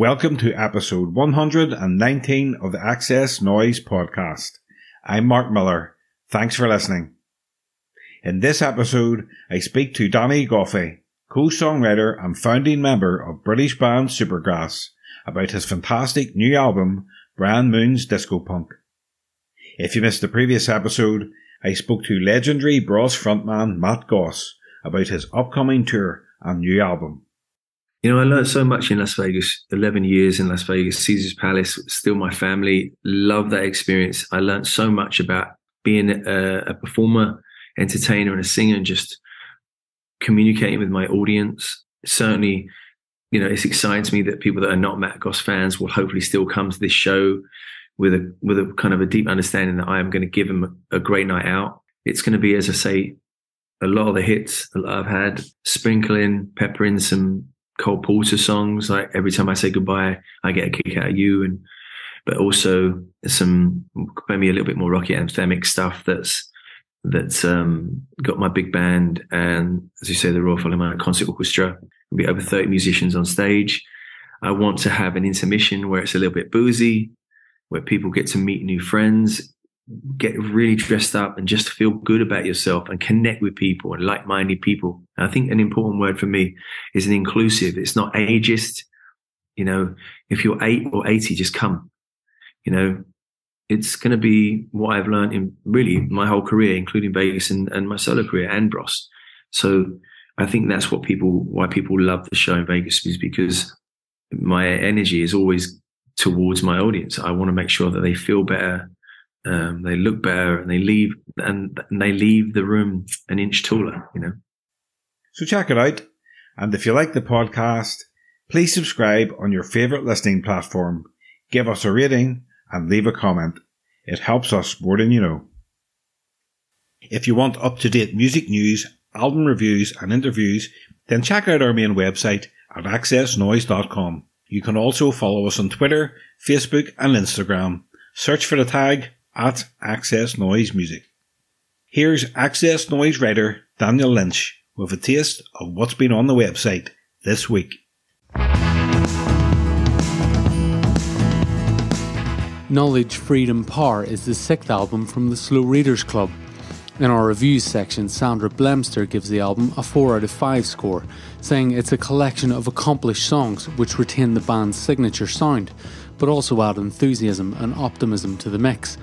Welcome to episode 119 of the XS Noize Podcast. I'm Mark Millar. Thanks for listening. In this episode, I speak to Danny Goffey, co-songwriter and founding member of British band Supergrass, about his fantastic new album, Bryan Moone's DiscoPunk. If you missed the previous episode, I spoke to legendary Bros frontman Matt Goss about his upcoming tour and new album. You know, I learned so much in Las Vegas, 11 years in Las Vegas, Caesar's Palace, still my family. Love that experience. I learned so much about being a performer, entertainer and a singer and just communicating with my audience. Certainly, you know, it excites me that people that are not Matt Goss fans will hopefully still come to this show with a kind of a deep understanding that I am going to give them a great night out. It's going to be, as I say, a lot of the hits that I've had, pepper in some Cole Porter songs, like Every Time I Say Goodbye, I Get a Kick Out of You, but also some maybe a little bit more rocky anthemic stuff that's got my big band and, as you say, the Royal Philharmonic Concert Orchestra. There'll be over 30 musicians on stage. I want to have an intermission where it's a little bit boozy, where people get to meet new friends, get really dressed up and just feel good about yourself and connect with people and like-minded people. And I think an important word for me is an inclusive. It's not ageist. You know, if you're 8 or 80, just come. You know, it's going to be what I've learned in really my whole career, including Vegas and my solo career and Bros. So I think that's why people love the show in Vegas, is because my energy is always towards my audience. I want to make sure that they feel better. They look better and they leave the room an inch taller, you know. So check it out. And if you like the podcast, please subscribe on your favourite listening platform, give us a rating and leave a comment. It helps us more than you know. If you want up-to-date music news, album reviews and interviews, then check out our main website at xsnoize.com. You can also follow us on Twitter, Facebook and Instagram. Search for the tag at XS Noize Music. Here's XS Noize writer Daniel Lynch with a taste of what's been on the website this week. Knowledge, Freedom, Power is the 6th album from the Slow Readers Club. In our reviews section, Sandra Blemster gives the album a 4 out of 5 score, saying it's a collection of accomplished songs which retain the band's signature sound, but also add enthusiasm and optimism to the mix.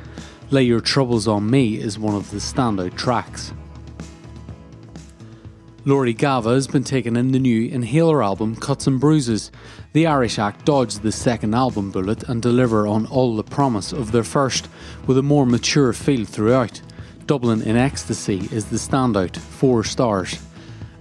Lay Your Troubles on Me is one of the standout tracks. Laurie Gava has been taken in the new Inhaler album Cuts and Bruises. The Irish act dodged the second album bullet and deliver on all the promise of their first, with a more mature feel throughout. Dublin in Ecstasy is the standout, 4 stars.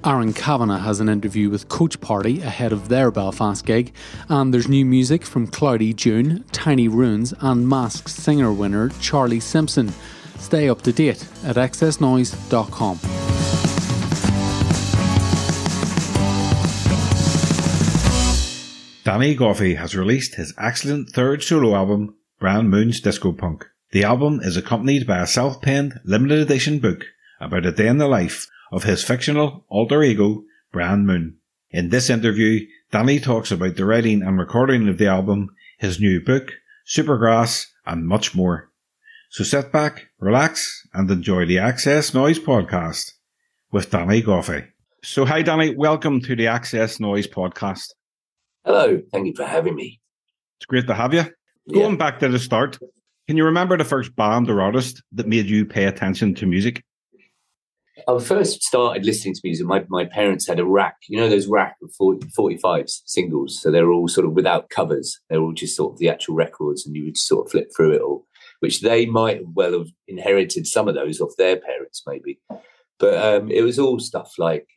Aaron Kavanagh has an interview with Coach Party ahead of their Belfast gig, and there's new music from Cloudy June, Tiny Ruins and Masked Singer winner Charlie Simpson. Stay up to date at xsnoize.com. Danny Goffey has released his excellent third solo album, Bryan Moone's DiscoPunk. The album is accompanied by a self-penned limited edition book about a day in the life of his fictional alter ego, Bryan Moone. In this interview, Danny talks about the writing and recording of the album, his new book, Supergrass, and much more. So sit back, relax, and enjoy the XS Noize Podcast with Danny Goffey. So hi Danny, welcome to the XS Noize Podcast. Hello, thank you for having me. It's great to have you. Going back to the start, can you remember the first band or artist that made you pay attention to music? I first started listening to music. My parents had a rack, you know, those rack of 45s singles. So they were all sort of without covers. They were all just sort of the actual records, and you would sort of flip through it all, which they might well have inherited some of those off their parents, maybe. But it was all stuff like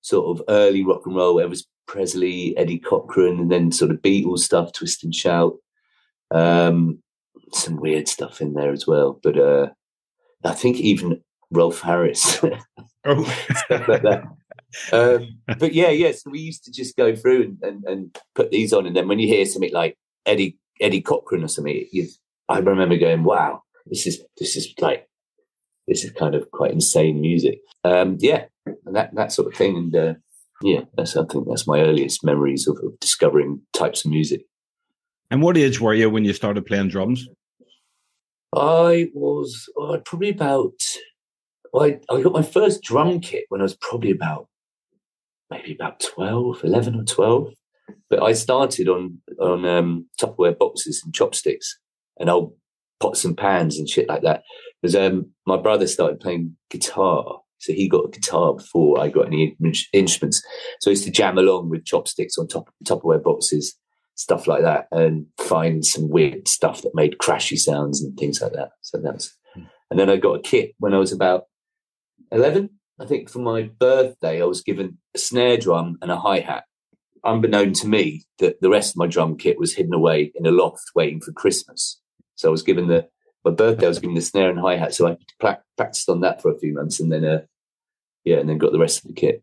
sort of early rock and roll. Elvis Presley, Eddie Cochran, and then sort of Beatles stuff, Twist and Shout. Some weird stuff in there as well. But I think even Rolf Harris, stuff like that. But yeah. So we used to just go through and put these on, and then when you hear something like Eddie Cochran or something, I remember going, "Wow, this is kind of quite insane music." And that sort of thing, and I think that's my earliest memories of discovering types of music. And what age were you when you started playing drums? I was probably about. I got my first drum kit when I was probably about 11 or 12. But I started on Tupperware boxes and chopsticks and old pots and pans and shit like that. Because my brother started playing guitar, so he got a guitar before I got any instruments. So I used to jam along with chopsticks on top of Tupperware boxes, stuff like that, and find some weird stuff that made crashy sounds and things like that. So that's, and then I got a kit when I was about 11. I think for my birthday, I was given a snare drum and a hi-hat. Unbeknown to me, that the rest of my drum kit was hidden away in a loft waiting for Christmas. So I was given my birthday, I was given the snare and hi-hat. So I practiced on that for a few months and then, and then got the rest of the kit.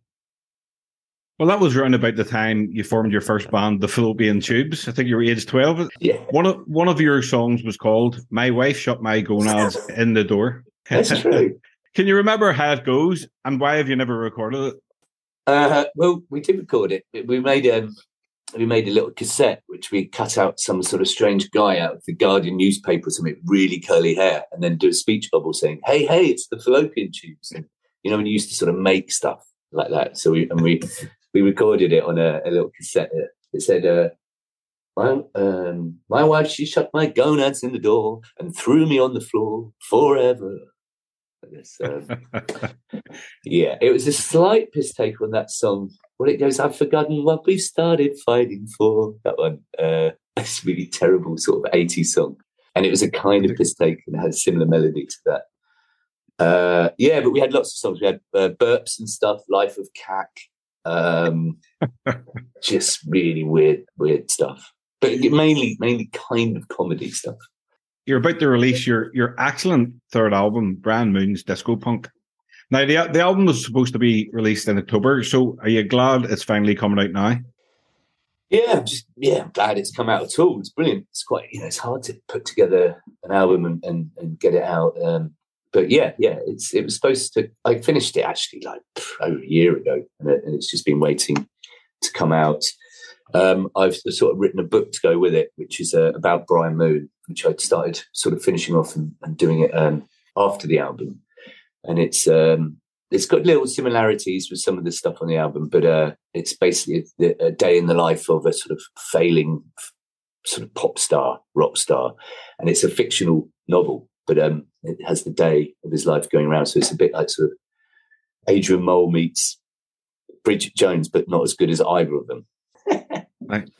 Well, that was around about the time you formed your first band, the Fallopian Tubes. I think you were age 12. Yeah. One of your songs was called "My Wife Shut My Gonads in the Door." That's true. Can you remember how it goes, and why have you never recorded it? Well, we did record it. We made a little cassette, which we cut out some sort of strange guy out of the Guardian newspaper or something, really curly hair, and then do a speech bubble saying, "Hey, it's the Fallopian Tubes." And, when you used to sort of make stuff like that. So we recorded it on a little cassette. It said, my wife, she shut my gonads in the door and threw me on the floor forever. It was a slight piss take on that song. Well, it goes, I've forgotten what we've started fighting for. That one. It's a really terrible sort of 80s song. And it was a kind of piss take and it had a similar melody to that. But we had lots of songs. We had Burps and stuff, Life of Cack. Just really weird stuff. But mainly kind of comedy stuff. You're about to release your excellent third album, Bryan Moone's DiscoPunk. Now, the album was supposed to be released in October, so are you glad it's finally coming out now? Yeah, I'm glad it's come out at all. It's brilliant. It's quite, it's hard to put together an album and get it out. But it was supposed to. I finished it actually like over a year ago, and it's just been waiting to come out. I've sort of written a book to go with it, which is about Bryan Moone, which I'd started sort of finishing off and doing it after the album. And it's got little similarities with some of the stuff on the album, but it's basically a day in the life of a sort of failing sort of pop star, rock star, and it's a fictional novel, but it has the day of his life going around. So it's a bit like sort of Adrian Mole meets Bridget Jones, but not as good as either of them.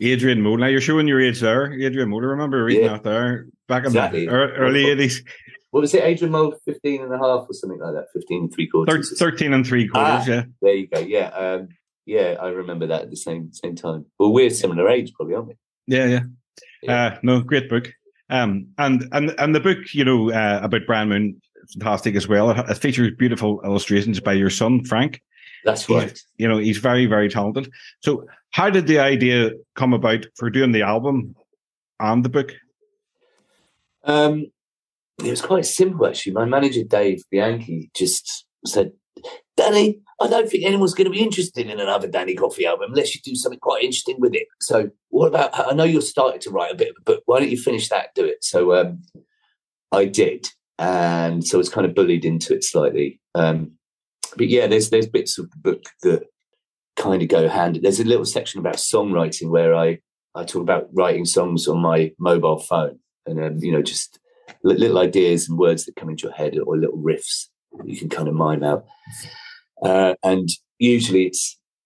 Adrian Mole. Now you're showing your age there. Adrian Mole, I remember reading that there back in the early 80s. What was it? Adrian Mole 15 and a half or something like that? 15 and 3/4. 13 and 3/4, yeah. There you go. Yeah. I remember that at the same time. Well, we're similar age probably, aren't we? Yeah. No, great book. And the book, about Bryan Moone, fantastic as well. It features beautiful illustrations by your son, Frank. That's right. He's very, very talented. So how did the idea come about for doing the album and the book? It was quite simple, actually. My manager, Dave Bianchi, just said, Danny, I don't think anyone's going to be interested in another Danny Goffey album unless you do something quite interesting with it. So what about, I know you're starting to write a bit of a book. Why don't you finish that, do it? So I did. And so I was kind of bullied into it slightly. But yeah, there's bits of the book that kind of go hand. There's a little section about songwriting where I talk about writing songs on my mobile phone and, just little ideas and words that come into your head or little riffs that you can kind of mime out. And usually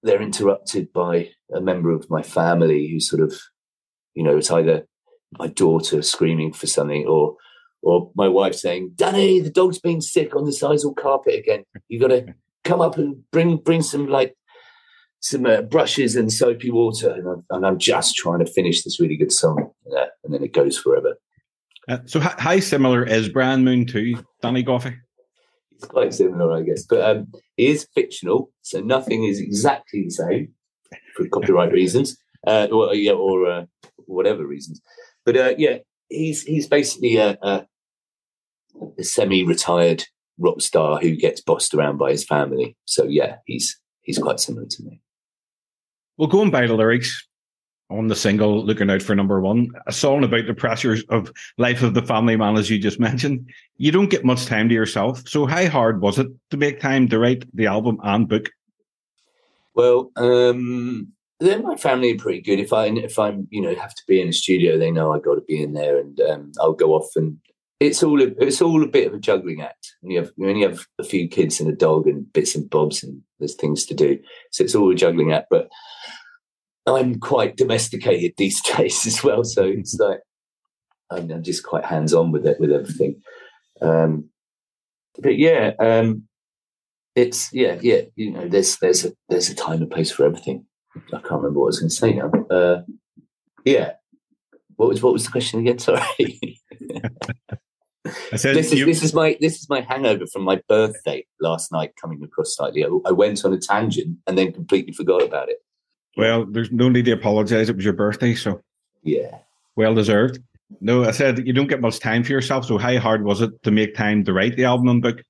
they're interrupted by a member of my family who sort of, it's either my daughter screaming for something or my wife saying, Danny, the dog's been sick on the sisal carpet again. You got to come up and bring some brushes and soapy water. And I'm just trying to finish this really good song. And then it goes forever. So how similar is Bryan Moone to Danny Goffey? It's quite similar, I guess. But he is fictional, so nothing is exactly the same for copyright reasons or whatever reasons. But he's basically a semi-retired rock star who gets bossed around by his family. So yeah, he's quite similar to me. Well, going by the lyrics on the single Looking Out for Number One, a song about the pressures of life of the family man, as you just mentioned, you don't get much time to yourself. So how hard was it to make time to write the album and book? Well, my family are pretty good. If I'm have to be in a studio, they know I got to be in there, and I'll go off, and it's all a bit of a juggling act. You only have a few kids and a dog and bits and bobs, and there's things to do. So it's all a juggling act. But I'm quite domesticated these days as well, so it's like I'm just quite hands-on with everything. But yeah, it's there's a time and place for everything. I can't remember what I was going to say now. Yeah, what was the question again? Sorry. I said this is my hangover from my birthday last night coming across slightly. I went on a tangent and then completely forgot about it. Well, there's no need to apologise. It was your birthday, so yeah, well deserved. No, I said you don't get much time for yourself. So how hard was it to make time to write the album and book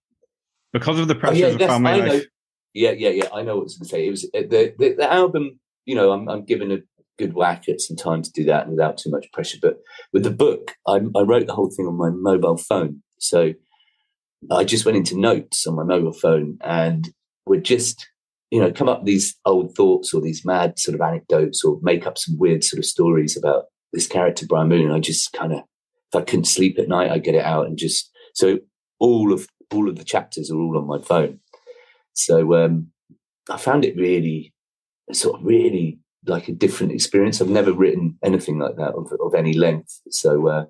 because of the pressures of family life? Yeah. I know what I was going to say. It was the album. I'm given a good whack at some time to do that and without too much pressure. But with the book, I wrote the whole thing on my mobile phone. So I just went into notes on my mobile phone and would just come up with these old thoughts or these mad sort of anecdotes or make up some weird sort of stories about this character, Bryan Moone. And I just kind of, if I couldn't sleep at night, I'd get it out and just, so all of the chapters are all on my phone. So I found it really like a different experience. I've never written anything like that of any length. So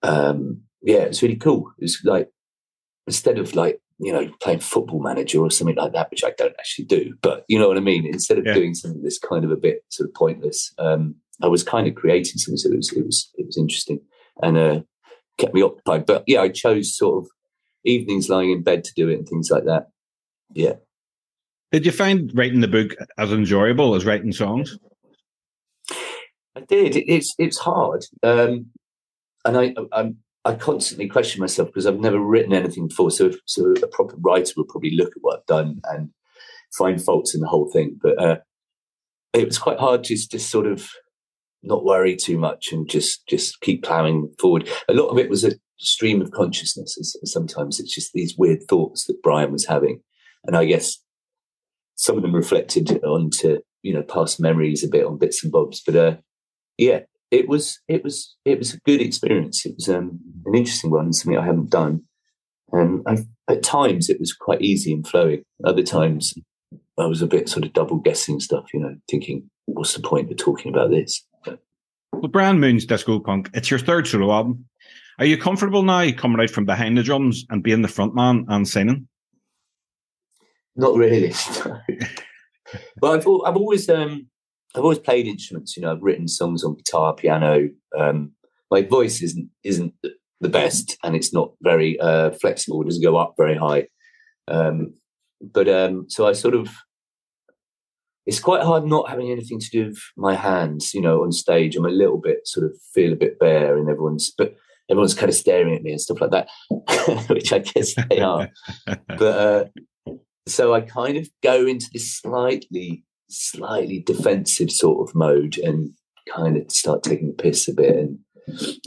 it's really cool. It's like, instead of like, playing Football Manager or something like that, which I don't actually do, but you know what I mean? Instead of doing something that's kind of a bit sort of pointless, I was kind of creating something. So it was interesting and kept me occupied. But yeah, I chose sort of evenings lying in bed to do it and things like that. Yeah. Did you find writing the book as enjoyable as writing songs? I did. It's hard. And I constantly question myself because I've never written anything before. So a proper writer would probably look at what I've done and find faults in the whole thing. But it was quite hard just to sort of not worry too much and just keep plowing forward. A lot of it was a stream of consciousness. Sometimes it's just these weird thoughts that Bryan was having. And I guess some of them reflected onto, past memories a bit on bits and bobs. But it was a good experience. It was an interesting one, something I haven't done. And at times it was quite easy and flowing. Other times I was a bit sort of double guessing stuff, thinking, what's the point of talking about this? Well, Bryan Moone's DiscoPunk, it's your third solo album. Are you comfortable now coming out from behind the drums and being the front man and singing? Not really. But I've always played instruments. I've written songs on guitar, piano. My voice isn't the best, and it's not very flexible. It doesn't go up very high. So I sort of, it's quite hard not having anything to do with my hands. On stage, I'm a little bit feel a bit bare, and everyone's kind of staring at me and stuff like that, which I guess they are. But so I kind of go into this slightly defensive sort of mode and kind of start taking the piss a bit. And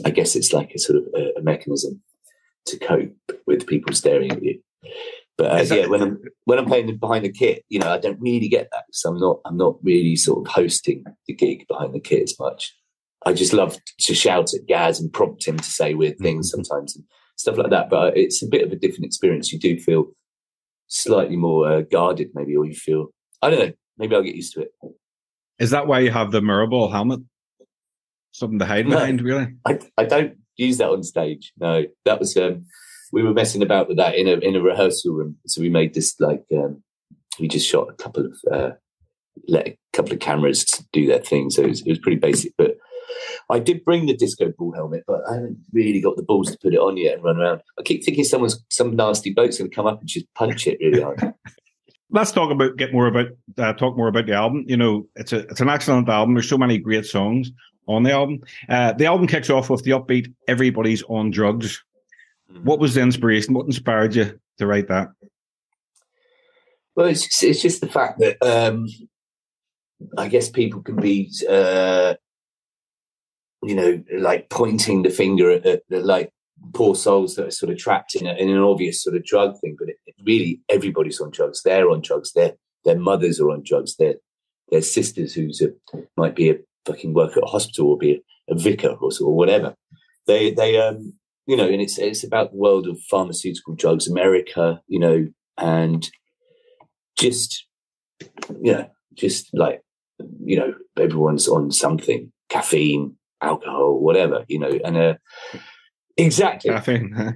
I guess it's like a sort of a mechanism to cope with people staring at you. But when I'm playing behind the kit, I don't really get that because I'm not really sort of hosting the gig behind the kit as much. I just love to shout at Gaz and prompt him to say weird things sometimes and stuff like that. But it's a bit of a different experience. You do feel slightly more guarded, maybe, or you feel, I don't know, maybe I'll get used to it. Is that why you have the mirror ball helmet? Something to hide behind, really? I don't use that on stage. No, that was we were messing about with that in a rehearsal room. So we made this we just shot a couple of cameras to do their thing. So it was pretty basic. But I did bring the disco ball helmet, but I haven't really got the balls to put it on yet and run around. I keep thinking some nasty bloke's going to come up and just punch it really hard. Let's talk more about the album. It's an excellent album. There's so many great songs on the album. The album kicks off with the upbeat "Everybody's on Drugs." What was the inspiration? What inspired you to write that? Well, it's just the fact that I guess people can be, like pointing the finger at like poor souls that are sort of trapped in an obvious sort of drug thing. But it really, everybody's on drugs. They're on drugs. Their mothers are on drugs. Their sisters might be a fucking worker at a hospital or be a vicar or whatever. They and it's about the world of pharmaceutical drugs, America, and just like, everyone's on something, caffeine, alcohol, whatever, and exactly. Caffeine.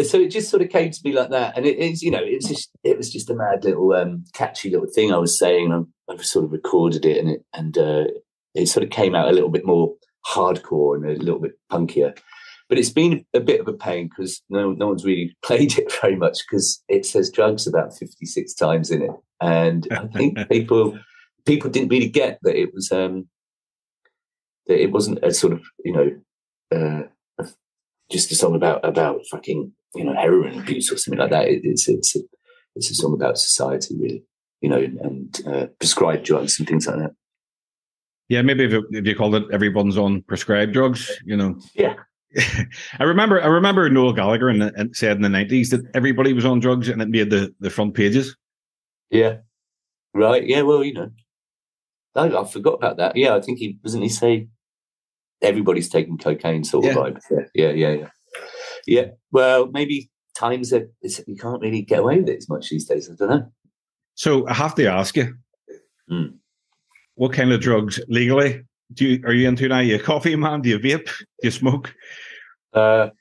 So it just sort of came to me like that, and it was just a mad little catchy little thing I was saying. I've sort of recorded it, and it sort of came out a little bit more hardcore and a little bit punkier. But it's been a bit of a pain because no one's really played it very much because it says drugs about 56 times in it, and I think people didn't really get that it was that it wasn't a sort of just a song about fucking heroin abuse or something like that. It's a song about society, really, and prescribed drugs and things like that. Yeah, maybe if you called it "Everyone's on Prescribed Drugs," Yeah. I remember Noel Gallagher said in the 90s that everybody was on drugs and it made the front pages. Yeah. Right. Yeah. Well, I forgot about that. Yeah. I think he say everybody's taking cocaine sort of vibe. Yeah. Well, maybe times you can't really get away with it as much these days. I don't know. So I have to ask you, what kind of drugs legally are you into now? Are you a coffee man? Do you vape? Do you smoke? I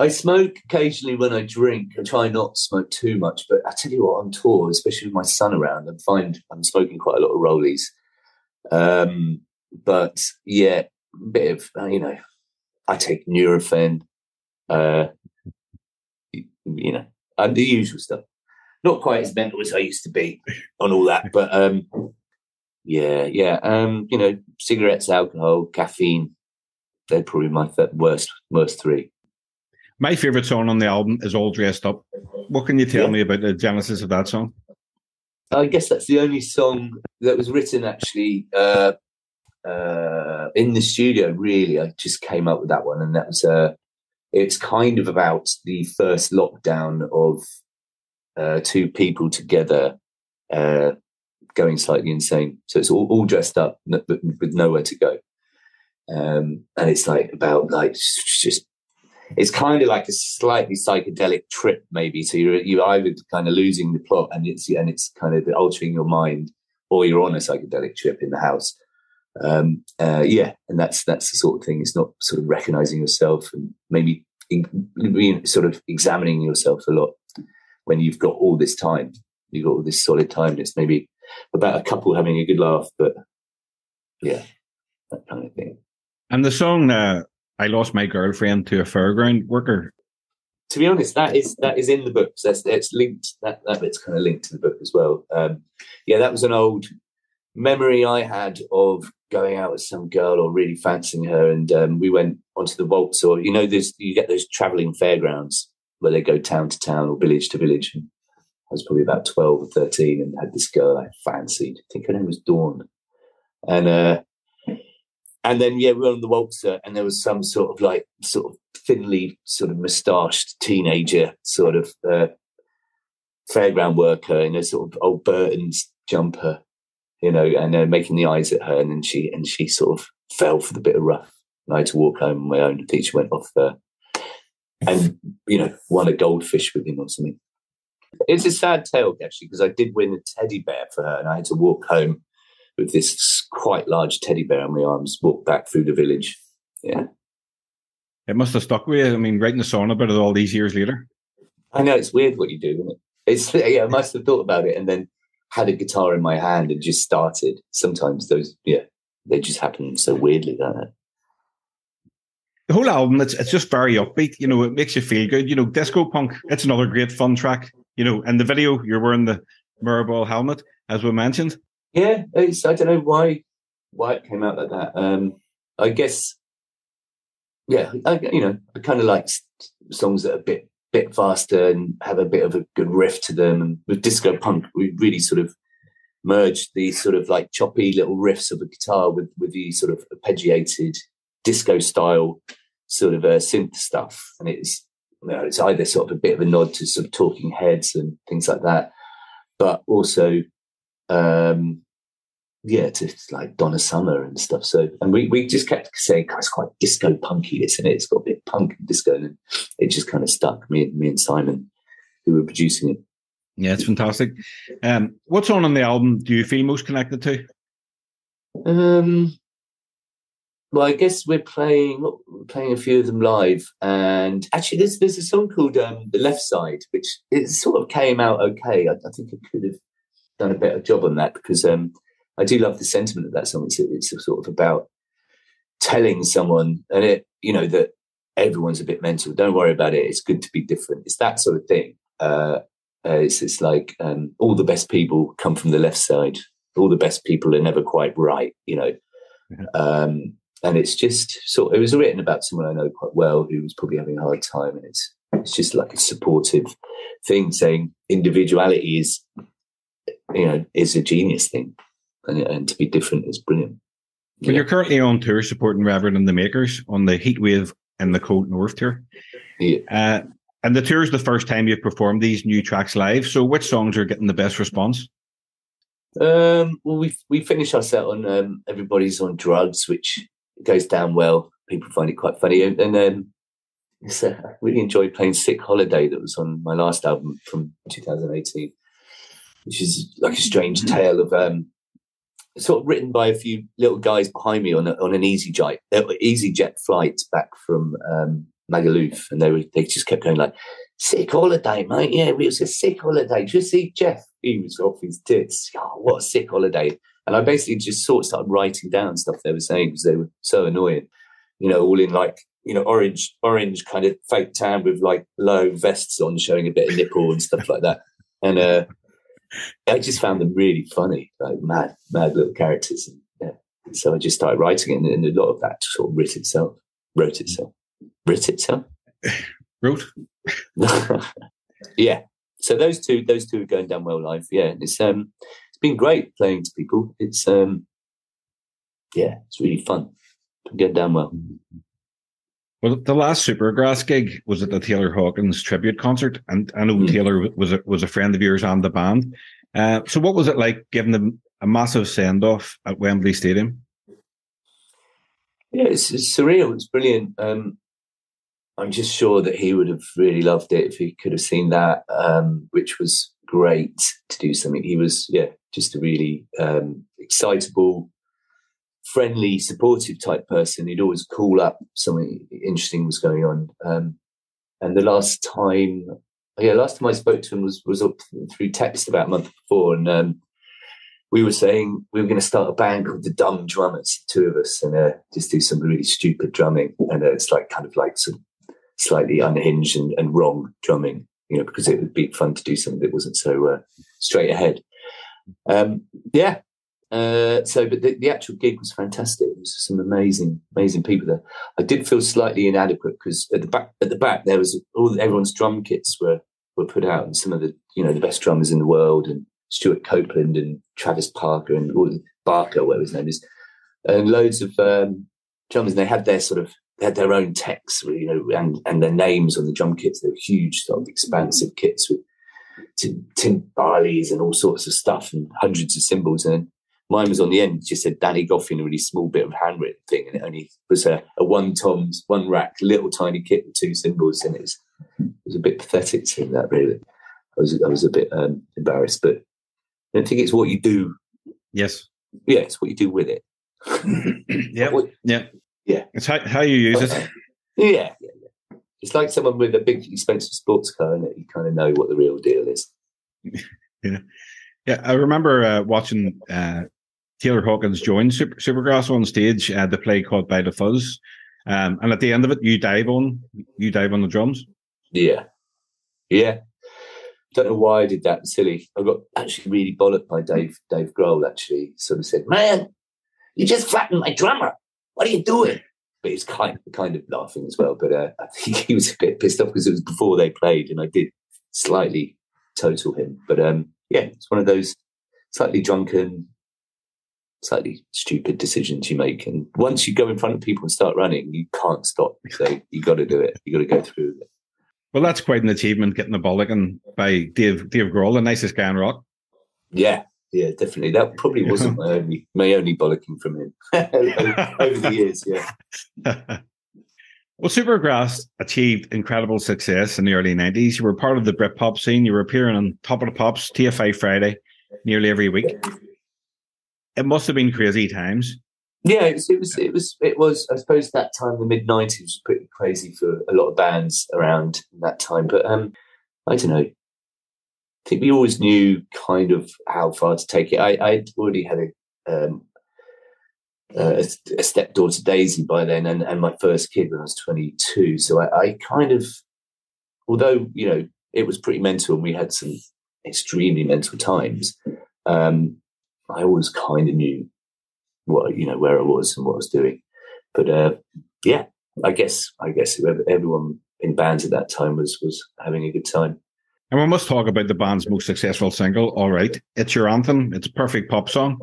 smoke occasionally when I drink. I try not to smoke too much, but I tell you what, on tour, especially with my son around, I find I'm smoking quite a lot of rollies. But yeah, a bit of, I take Nurofen, and the usual stuff. Not quite as mental as I used to be on all that, but cigarettes, alcohol, caffeine, they're probably my worst three. My favourite song on the album is All Dressed Up. What can you tell me about the genesis of that song? I guess that's the only song that was written actually in the studio, really. I just came up with that one, and that was it's kind of about the first lockdown of two people together going slightly insane. So it's all dressed up but with nowhere to go. And it's like about like just it's kind of like a slightly psychedelic trip, maybe. So you're either kind of losing the plot and it's kind of altering your mind, or you're on a psychedelic trip in the house. And that's the sort of thing. It's not sort of recognizing yourself and maybe sort of examining yourself a lot when you've got all this time. You've got all this solid time. It's maybe about a couple having a good laugh, but yeah, that kind of thing. And the song "I Lost My Girlfriend to a Fairground Worker." To be honest, that is in the book. So it's linked. That bit's kind of linked to the book as well. That was an old memory I had of going out with some girl or really fancying her, and we went onto the waltz, or you get those travelling fairgrounds where they go town to town or village to village. And I was probably about 12 or 13 and had this girl I fancied. I think her name was Dawn, and then we were on the waltzer, and there was some sort of thinly sort of moustached teenager sort of fairground worker in a sort of old Burton's jumper, and making the eyes at her, and then she sort of fell for the bit of rough. And I had to walk home on my own. The teacher went off and won a goldfish with him or something. It's a sad tale actually, because I did win a teddy bear for her, and I had to walk home with this quite large teddy bear on my arms, walk back through the village. Yeah. It must have stuck with you. I mean, writing a song about it all these years later. I know, it's weird what you do, isn't it? I must have thought about it and then had a guitar in my hand and just started. Sometimes those, they just happen so weirdly, don't they? The whole album, it's just very upbeat. It makes you feel good. DiscoPunk, it's another great fun track. And the video, you're wearing the Mirrorball helmet, as we mentioned. Yeah, I don't know why it came out like that. I guess, I kind of like songs that are a bit faster and have a bit of a good riff to them. And with DiscoPunk, we really sort of merged these sort of like choppy little riffs of a guitar with the sort of arpeggiated disco style sort of synth stuff. And it's either sort of a bit of a nod to sort of Talking Heads and things like that, but also, to like Donna Summer and stuff. So, and we just kept saying, God, it's quite disco punky, isn't it? It's got a bit of punk and disco, and it just kind of stuck. Me and Simon, who were producing it. Yeah, it's fantastic. What song on the album do you feel most connected to? Well, I guess we're playing a few of them live, and actually, there's a song called "The Left Side," which it sort of came out okay. I think I could have done a better job on that, because I do love the sentiment of that song. It's sort of about telling someone, and that everyone's a bit mental. Don't worry about it. It's good to be different. It's that sort of thing. It's like all the best people come from the left side. All the best people are never quite right. And it's just it was written about someone I know quite well who was probably having a hard time, and it's just like a supportive thing, saying individuality is a genius thing, and to be different is brilliant. Well, you're currently on tour supporting Reverend and the Makers on the Heatwave and the Cold North tour. Yeah. And the tour is the first time you've performed these new tracks live. So which songs are getting the best response? Well, we finish our set on Everybody's on Drugs, which goes down well. People find it quite funny. And then I really enjoyed playing Sick Holiday, that was on my last album from 2018, which is like a strange tale of sort of written by a few little guys behind me on an EasyJet flight back from Magaluf, and they just kept going like, "Sick holiday, mate. Yeah, it was a sick holiday. Just see Jeff. He was off his tits. Oh, what a sick holiday." And I basically just sort of started writing down stuff they were saying, because they were so annoying, all in like, orange kind of fake tan with like low vests on showing a bit of nipple and stuff like that. And I just found them really funny, like mad little characters. And, yeah. So I just started writing it, and a lot of that sort of wrote itself. Yeah. So those two are going down well live. Yeah. It's been great playing to people. It's it's really fun. It's going down well. Well, the last Supergrass gig was at the Taylor Hawkins tribute concert, and I know Taylor was a friend of yours and the band. So what was it like giving them a massive send-off at Wembley Stadium? Yeah, it's surreal. It's brilliant. I'm just sure that he would have really loved it if he could have seen that, which was great to do something. He was, just a really excitable, friendly, supportive type person. He'd always call up something interesting was going on. And the last time I spoke to him was up through text about a month before, and we were saying we were going to start a band called the Dumb Drummers, two of us, and just do some really stupid drumming. And it's like kind of like some slightly unhinged and wrong drumming, because it would be fun to do something that wasn't so straight ahead. But the actual gig was fantastic. It was some amazing people there. I did feel slightly inadequate because at the back there was everyone's drum kits were put out, and some of the the best drummers in the world, and Stuart Copeland and Travis Parker and Barker, whatever his name is, and loads of drummers. And they had their own text, and their names on the drum kits. They were huge, sort of expansive kits with timbales and all sorts of stuff and hundreds of cymbals. And mine was on the end, just said Danny Goffey in a really small bit of handwritten thing, and it only was a one rack, little tiny kit with two cymbals, and it was a bit pathetic seeing that. Really, I was a bit embarrassed, but I don't think it's what you do. Yes. Yeah, it's what you do with it. Yeah. It's how you use it. Yeah. It's like someone with a big, expensive sports car, and you kind of know what the real deal is. Yeah. I remember watching Taylor Hawkins join Supergrass on stage. The play called By the Fuzz, and at the end of it, you dive on the drums. Yeah. Don't know why I did that. Silly. I got actually really bollocked by Dave Grohl. Actually, sort of said, "Man, you just flattened my drummer. What are you doing?" But he's kind of laughing as well. But I think he was a bit pissed off because it was before they played, and I did slightly total him. But it's one of those slightly drunken, slightly stupid decisions you make. And once you go in front of people and start running, you can't stop. So you got to do it. You got to go through it. Well, that's quite an achievement, getting the bollocking by Dave Grohl, the nicest guy in rock. Yeah, definitely. That probably wasn't my only bollocking from him over the years. Yeah. Well, Supergrass achieved incredible success in the early 90s. You were part of the Britpop scene. You were appearing on Top of the Pops, TFI Friday, nearly every week. It must have been crazy times. Yeah, it was. I suppose that time, the mid-90s, was pretty crazy for a lot of bands around that time. But I don't know. I think we always knew kind of how far to take it. I'd already had a stepdaughter, Daisy, by then, and my first kid when I was 22. So I kind of, although, you know, it was pretty mental and we had some extremely mental times, I always kind of knew what, you know, where I was and what I was doing. But yeah, I guess everyone in bands at that time was having a good time. And we must talk about the band's most successful single, All Right. It's your anthem. It's a perfect pop song.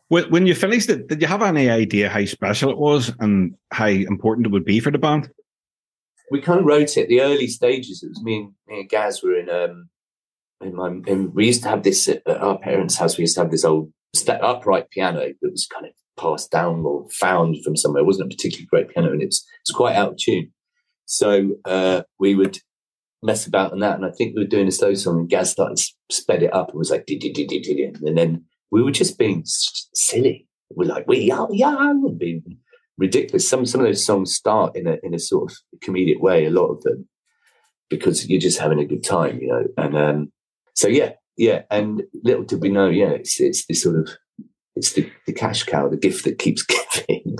When you finished it, did you have any idea how special it was and how important it would be for the band? We kind of wrote it. The early stages, it was me and Gaz were we used to have this at our parents' house. We used to have this old upright piano that was kind of passed down or found from somewhere. It wasn't a particularly great piano, and it's quite out of tune. So we would mess about on that, and I think we were doing a slow song, and Gaz started sped it up and was like, and then we were just being silly. We're like, we are being ridiculous. Some of those songs start in a sort of comedic way, a lot of them, because you're just having a good time, you know. And so yeah. And little did we know, it's the sort of, it's the cash cow, the gift that keeps giving.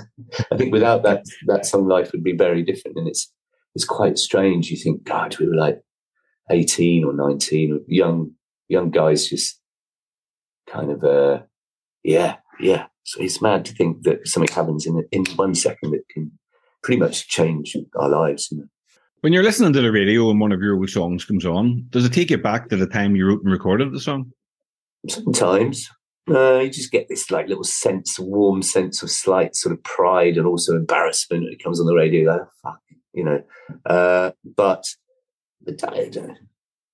I think without that song, life would be very different. And it's quite strange. You think, God, we were like 18 or 19, or young guys, just kind of, So it's mad to think that something happens in 1 second that can pretty much change our lives. You know? When you're listening to the radio and one of your songs comes on, does it take you back to the time you wrote and recorded the song? Sometimes. You just get this like little warm sense of slight sort of pride and also embarrassment when it comes on the radio. Like, fuck, you know. But I don't know.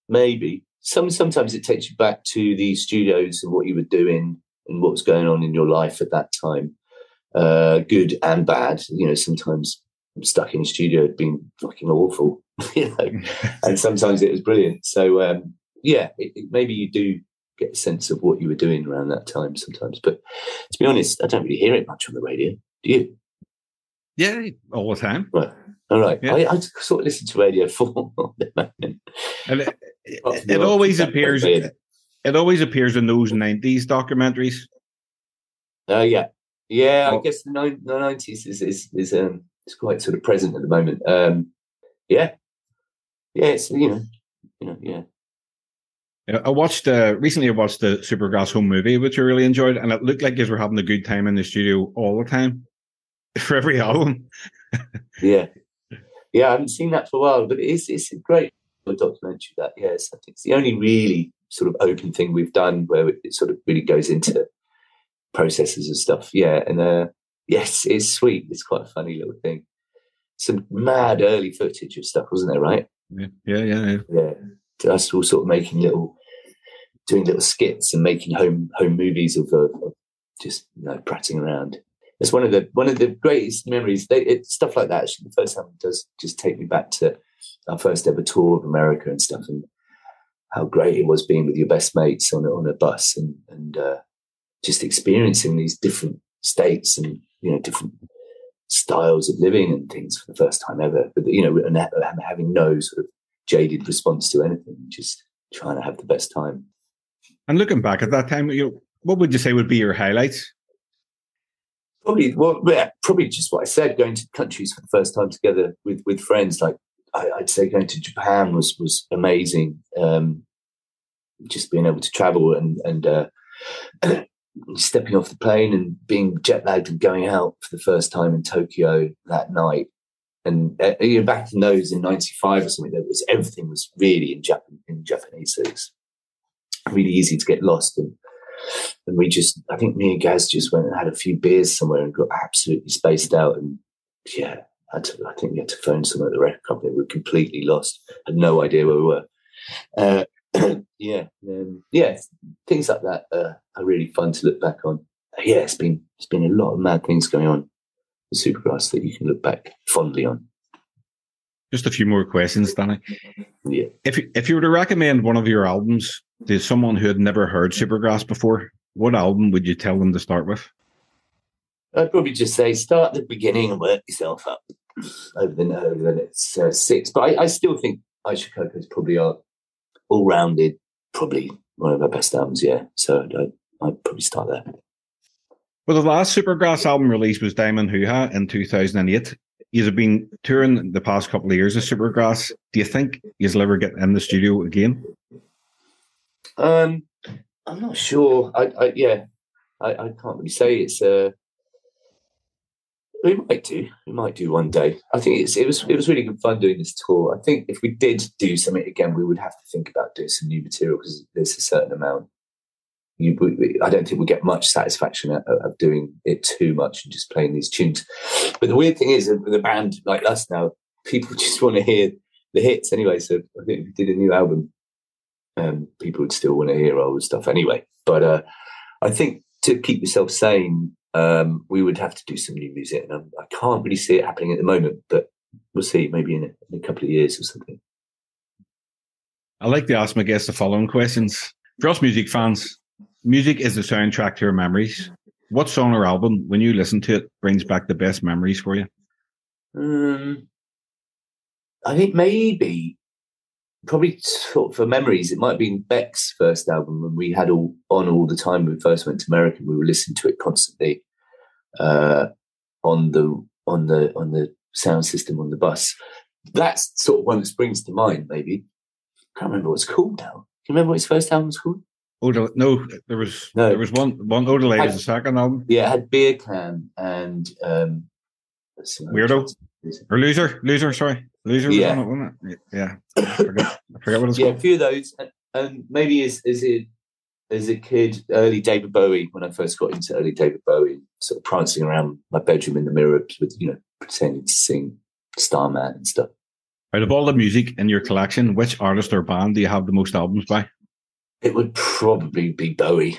Maybe. Sometimes it takes you back to the studios and what you were doing and what was going on in your life at that time. Good and bad. You know, sometimes I'm stuck in a studio being fucking awful, you know, and sometimes it was brilliant. So, maybe you do get a sense of what you were doing around that time sometimes. But to be honest, I don't really hear it much on the radio. Do you? Yeah, all the time. Right. All right. Yeah. I sort of listen to Radio 4 at the moment. And it always appears. It always appears in those 90s documentaries. Yeah. I guess the 90s is quite sort of present at the moment. It's yeah. I watched recently. I watched the Supergrass home movie, which I really enjoyed, and it looked like you were having a good time in the studio all the time for every album. Yeah, I haven't seen that for a while, but it's a great documentary. That I think it's the only really sort of open thing we've done where it sort of really goes into processes and stuff. Yeah, and yes, it's sweet. It's quite a funny little thing. Some mad early footage of stuff, wasn't there? Right? Yeah. Us all sort of doing little skits and making home movies of just prattling around. It's one of the greatest memories. Stuff like that. Actually, the first time does just take me back to our first ever tour of America and stuff, and how great it was being with your best mates on a bus and just experiencing these different states and different styles of living and things for the first time ever. But and having no sort of jaded response to anything, just trying to have the best time. And looking back at that time, what would you say would be your highlights? Probably just what I said, going to countries for the first time together with friends. Like I'd say going to Japan was amazing. Just being able to travel and stepping off the plane and being jet lagged and going out for the first time in Tokyo that night. And back in those in '95 or something, everything was really in Japanese. So it's really easy to get lost. And And I think me and Gaz just went and had a few beers somewhere and got absolutely spaced out. And yeah, I think we had to phone someone at the record company. We were completely lost, had no idea where we were. Yeah, things like that are really fun to look back on. Yeah, it's been a lot of mad things going on with Supergrass that you can look back fondly on. Just a few more questions, Danny. Yeah. If you were to recommend one of your albums to someone who had never heard Supergrass before, what album would you tell them to start with? I'd probably just say start at the beginning and work yourself up over the next 6. But I still think Aisha Coco is probably our all-rounded, probably one of our best albums, yeah. So I'd probably start there. Well, the last Supergrass album release was Diamond Hoo-Ha in 2008. You have been touring the past couple of years of Supergrass. Do you think you'll ever get in the studio again? I'm not sure. I can't really say. It's we might do one day. I think it was really good fun doing this tour. I think if we did do something again, we would have to think about doing some new material because there's a certain amount. I don't think we'll get much satisfaction out of doing it too much and just playing these tunes. But the weird thing is, with a band like us now, people just want to hear the hits anyway. So I think if we did a new album, people would still want to hear old stuff anyway. But I think to keep yourself sane, we would have to do some new music. And I can't really see it happening at the moment, but we'll see, maybe in a couple of years or something. I like to ask my guests the following questions. For us music fans, music is the soundtrack to our memories. What song or album, when you listen to it, brings back the best memories for you? I think probably for memories, it might have been Beck's first album when we had all the time when we first went to America. We were listening to it constantly on the sound system on the bus. That's sort of one that springs to mind, maybe. I can't remember what it's called now. Do you remember what his first album was called? There was one Odelay was the second album. Yeah, it had Beer Can and Weirdo or Loser. Sorry, Loser. Yeah, was on it, wasn't it? Yeah. I forget what it's called. Yeah, a few of those, and maybe as a kid, early David Bowie. When I first got into early David Bowie, sort of prancing around my bedroom in the mirror with pretending to sing Starman and stuff. Out of all the music in your collection, which artist or band do you have the most albums by? It would probably be Bowie.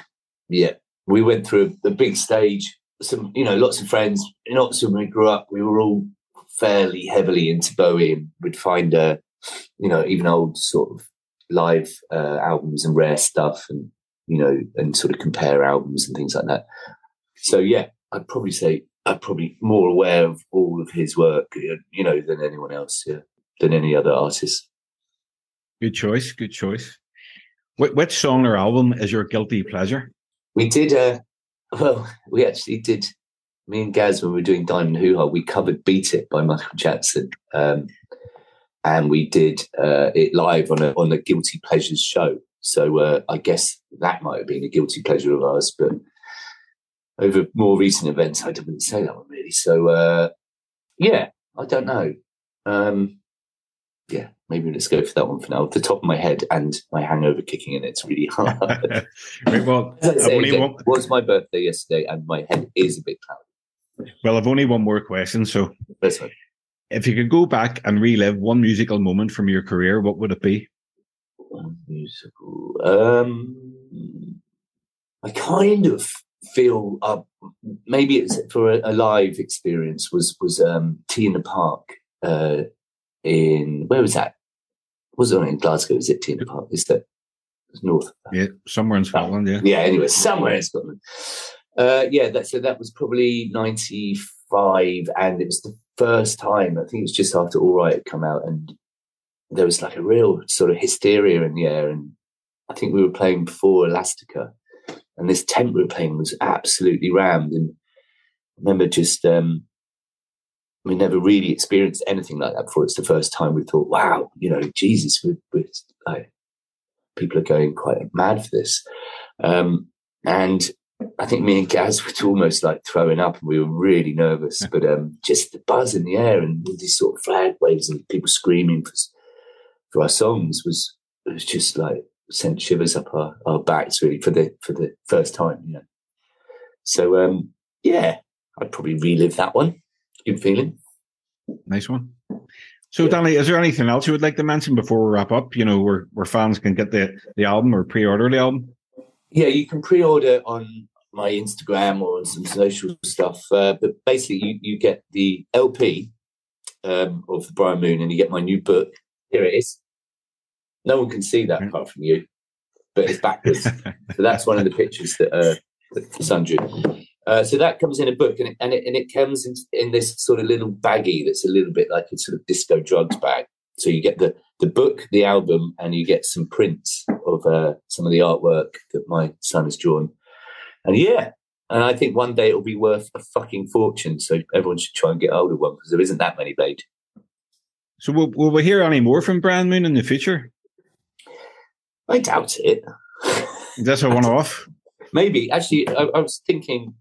Yeah. We went through the big stage, lots of friends. In Oxford, when we grew up, we were all fairly heavily into Bowie and would find, even old sort of live albums and rare stuff and, and sort of compare albums and things like that. So, yeah, I'd probably say I'm probably more aware of all of his work, than anyone else, than any other artist. Good choice. Which song or album is your guilty pleasure? We did, we actually did, me and Gaz, when we were doing Diamond Hoo-Ha, we covered Beat It by Michael Jackson. And we did it live on a Guilty Pleasures show. So I guess that might have been a guilty pleasure of ours. But over more recent events, I wouldn't say that one really. So, I don't know. Maybe let's go for that one for now. Off the top of my head and my hangover kicking in, it's really hard. Right, well, it was my birthday yesterday and my head is a bit cloudy. Well, I've only one more question. So that's right. If you could go back and relive one musical moment from your career, what would it be? One musical. I kind of feel maybe it's for a live experience was Tea in the Park in, where was that? Was it in Glasgow? Is it Tea in the Park? Is that north? Yeah, somewhere in Scotland. Yeah, anyway, somewhere in Scotland. That was probably 95, and it was the first time. I think it was just after All Right had come out, and there was like a real sort of hysteria in the air. And I think we were playing before Elastica, and this tent we were playing was absolutely rammed. And I remember just we never really experienced anything like that before. It's the first time we thought, wow, Jesus, we're like, people are going quite mad for this. And I think me and Gaz were almost like throwing up, and we were really nervous. But just the buzz in the air and these sort of flag waves and people screaming for our songs was just like sent shivers up our backs really for the first time, you know. So yeah, I'd probably relive that one. Good feeling. Nice one. So Danny, is there anything else you would like to mention before we wrap up? You know, where fans can get the album or pre-order the album? Yeah, you can pre-order on my Instagram or on some social stuff. But basically, you get the LP of the Bryan Moone, and you get my new book. Here it is. No one can see that apart from you, but it's backwards. So that's one of the pictures that Son drew. So that comes in a book, and it comes in this sort of little baggie that's a little bit like a sort of disco drugs bag. So you get the book, the album, and you get some prints of some of the artwork that my son has drawn. And yeah, and I think one day it'll be worth a fucking fortune. So everyone should try and get hold of one because there isn't that many made. So will we hear any more from Bryan Moone in the future? I doubt it. That's a one-off. Maybe. Actually, I was thinking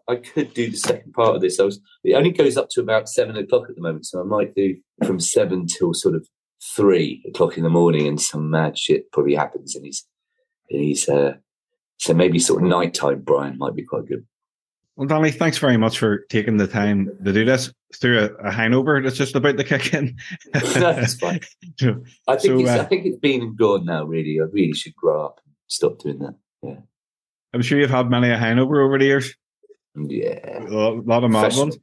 I could do the second part of this. It only goes up to about 7 o'clock at the moment, so I might do from 7 till sort of 3 o'clock in the morning, and some mad shit probably happens, and he's so maybe sort of nighttime Bryan might be quite good. Well, Danny, thanks very much for taking the time to do this through a hangover that's just about to kick in. That's fine. I think it's been and gone now. Really, I really should grow up and stop doing that. Yeah, I'm sure you've had many a hangover over the years. Yeah, a lot of mad ones.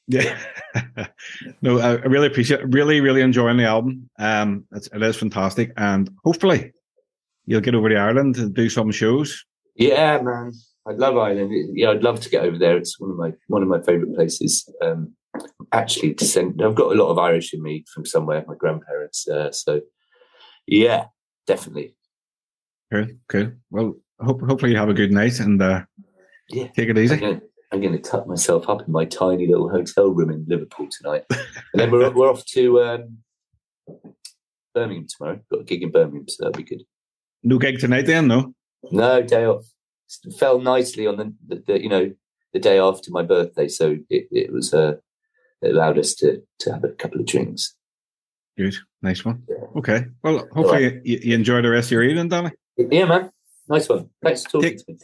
Yeah. No, I really appreciate it. Really enjoying the album. It is fantastic, and hopefully you'll get over to Ireland and do some shows. Yeah, man, I love Ireland. Yeah, I'd love to get over there. It's one of my favourite places. Actually, I've got a lot of Irish in me from somewhere. My grandparents. So yeah, definitely. Cool. Well, hopefully you have a good night and yeah, take it easy. I'm going to tuck myself up in my tiny little hotel room in Liverpool tonight, and then we're off to Birmingham tomorrow. Got a gig in Birmingham, so that'll be good. No gig tonight, then? No, day off. It fell nicely on the day after my birthday, so it was it allowed us to have a couple of drinks. Good, nice one. Yeah. Okay, well, hopefully you enjoy the rest of your evening, Danny. Yeah, man, nice one. Thanks for talking to me.